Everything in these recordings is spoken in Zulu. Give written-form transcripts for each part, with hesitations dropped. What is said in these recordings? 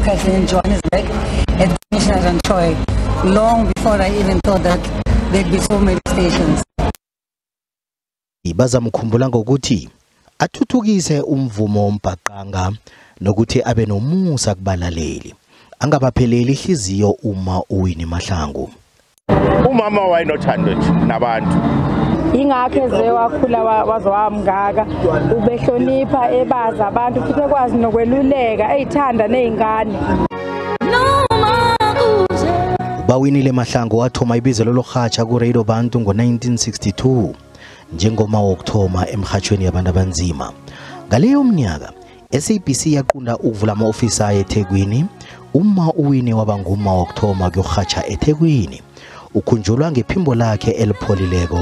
broadcasting in Johannesburg at the Commissioners and Troy, long before I even thought that there'd be so many stations. Bazamkhumbula ngokuthi athuthukise umvumo wombhaqanga nokuthi abe nomusa kubalaleli angabapheleli ihliziyo uma uWinnie Mahlangu. Umama wayenothando nje nabantu. Ingakho ezewakhula wazowamngaka ubehlonipha ebaza abantu futhi ekwazi nokweluleka eyithanda nezingane. uBawinile Mahlangu wathoma ibizelo lomrhatjhi ku Radio Bantu ngo1962 njengoma wokuthoma emirhatjhweni yabantu abanzima. Ngaleyo mnyaka SABC yaqunda ukuvula ama-ofisi eThekwini. Umma uWinnie waba ngumma wokuthoma kuyorhatjha eThekwini. Ukhunjulwa ngephimbo lakhe elipholileko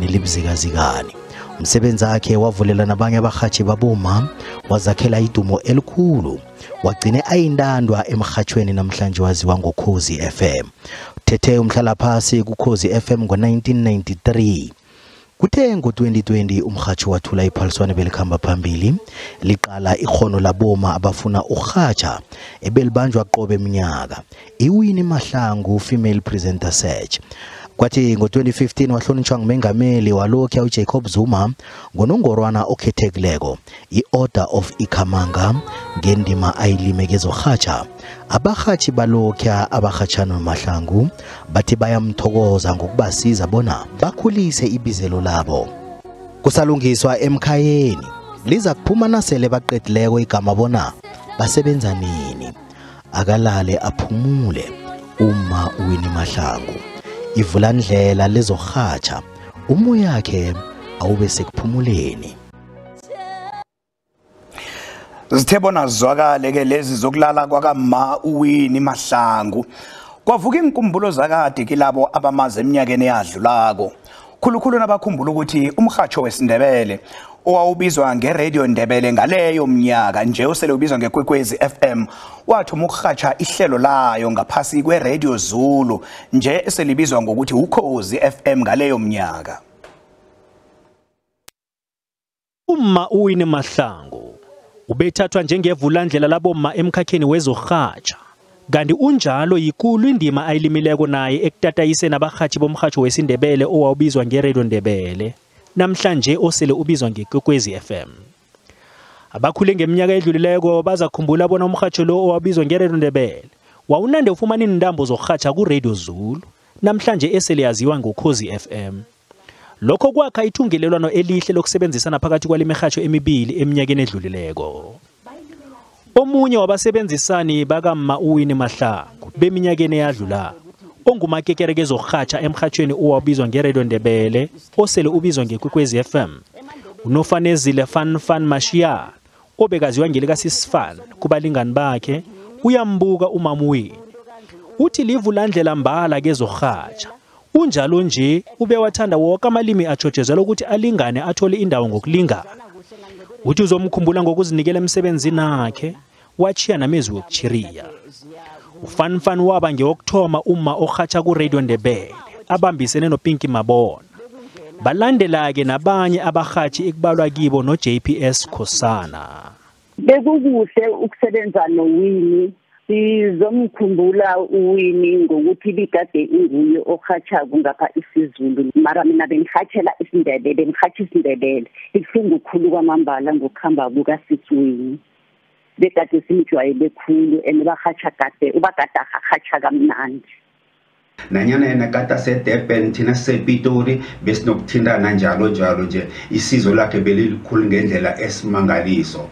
nelibzikazikani. Umsebenzi wakhe wavulela nabanye abarhatjhi babomma, wazakhela idumo elikhulu. Wagcine ayindandwa emirhatjhweni namhlanje waziwa ngoKhozi FM. Uthethe umhlalaphasi kuKhozi FM ngo1993. Kuthe ngo2020 umrhatjhi wathula iphaliswano belikhamba phambili liqala ikhono laboma abafuna urhatjha ebelibanjwa qobe eminyaka iWinnie Mahlangu Female Presenter Search. Kwathi ngo2015 wahlonishwa ngumengameli walokho uJacob Zuma ngonongorwana okhethekileko iOrder of Ikhamanga ngendima ayilime kezokurhatjha. Abarhatjhi balokho abarhatjhana noMahlangu bathi bayamthokoza ngokubasiza bona bakhulise ibizelo labo. Kusalungiswa emkhayeni liza kuphuma nasele baqedileko igama bona basebenza nini. Akalale aphumule uma uWinnie Mahlangu. Ivula ndlela lezokurhatjha umoya wakhe awube sekuphumuleni. Zithebona zwakale ke lezi zokulala kwakamma uWinnie Mahlangu. Kwavuka inkumbulo zakade kilabo abamaze eminyakeni eyadlulako. Khulukhulu nabakhumbula ukuthi umrhatjho wesindebele owawubizwa ngeRadio Ndebele ngaleyo mnyaka nje osele ubizwa ngekwekwezi FM wathoma ukurhatjha ihlelo layo ngaphasi kweRadio Zulu nje eselibizwa ngokuthi uKhozi FM ngaleyo mnyaka. Umma uWinnie Mahlangu ubethathwa njengevulandlela labomma emkhakheni wezokurhatjha. Kanti unjalo yikulu indima ayilimileko naye ekutatayiseni abarhatjhi bomrhatjho wesindebele owawubizwa ngeRadio Ndebele. Namhlanje osele ubizwa ngekwekwezi FM. Abakhule ngeminyaka edlulileko bazakhumbula bona umrhatjho lo owabizwa ngeRadio Ndebele wawunande ufumana indambo zokurhatjha kuRadio Zulu namhlanje esele yaziwa ngoKhozi FM. Lokho kwakha ithungelelwano elihle lokusebenzisana phakathi kwalemirhatjho emibili eminyakeni edlulileko. Omunye wabasebenzisani bakamma uWinnie Mahlangu beminyakeni eyadlula ongumakekere kezokurhatjha emirhatjhweni owabizwa ngeRadio Ndebele osele ubizwa ngekwekwezi FM. Unofanezile Fan Mashiya obekaziwa ngelikasisifan kubalingani bakhe uyambuka umama uWinnie. Uthi livulandlela mbala kezokurhatjha. Unjalo nje ubewathanda wonke amalimi ajojezelwa ukuthi alingane athole indawo ngokulingana. Uthi uzomkhumbula ngokuzinikela emsebenzini wakhe wachiya namezwi wokuchiriya. Fan waba ngeyokuthoma umma orhatjha kuRadio Ndebele abambisene noPinky Mabona. Balandela ke nabanye abarhatjhi ekubalwa kibo noJPS Khosana. Bekukuhle ukusebenza noWinnie. Sizomkhumbula uWinnie ngokuthi bikade inguye orhatjhako ngapha isizulu mara mina bengirhatjhela isindebele bengirhatjha isindebele ibuhlungu khulu kwamambala ngokuhamba kukaSiswini bekade simjwayele khulu enbarhatjha kade ubagada arhatjha kamnandi. Nanyana yena kata seDurban thina sePitori besinokuthindana njalo nje isizo lakhe belilikhulu ngendlela esimangaliso.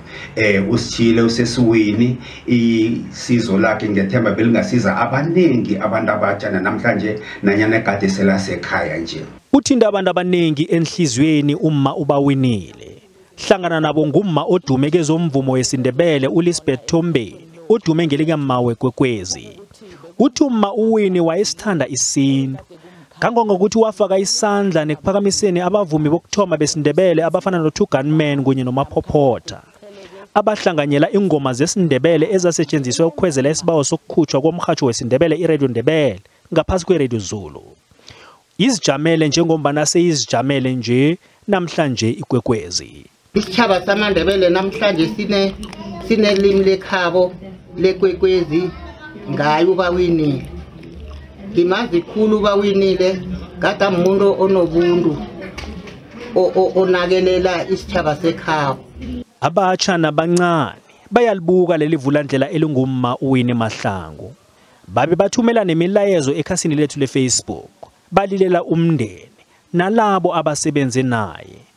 Usithile usesiwini isizo lakhe ngethemba belingasiza abanengi abantu abatshana namhlanje nanyana kade selasekhaya nje. Uthinda abantu abanengi enhlizweni umma uBawinile. Hlangana nabo ngumma odume kezomvumo wesindebele uLisbeth Thombeni odume ngelikamawe kwekwezi. Uthi umma uWinnie wayesithanda isintu. Kangongokuthi wafaka isandla nekuphakamiseni abavumi bokuthoma besindebele abafana no2 Gunmen kunye noMaphophotha. Abahlanganyela ingoma zesindebele ezasetshenziswa ukukhwezela isibawo sokukhutshwa komrhatjho wesindebele iRadio Ndebele ngaphasi kweRadio Zulu. Izijamele njengombana seyizijamele nje namhlanje ikwekwezi. Isitjhaba samandebele namhlanje sinelimi lekhabo lekwekwezi ngaye uBawinile. Ngimazi khulu uBawinile kade umuntu onobuntu onakelela isitjhaba sekhaya. Abatsha nabancane bayalibuka leli vulandlela elingumma uWinnie Mahlangu. Babe bathumela nemilayezo ekhasini lethu leFacebook. Balilela umndeni nalabo abasebenze naye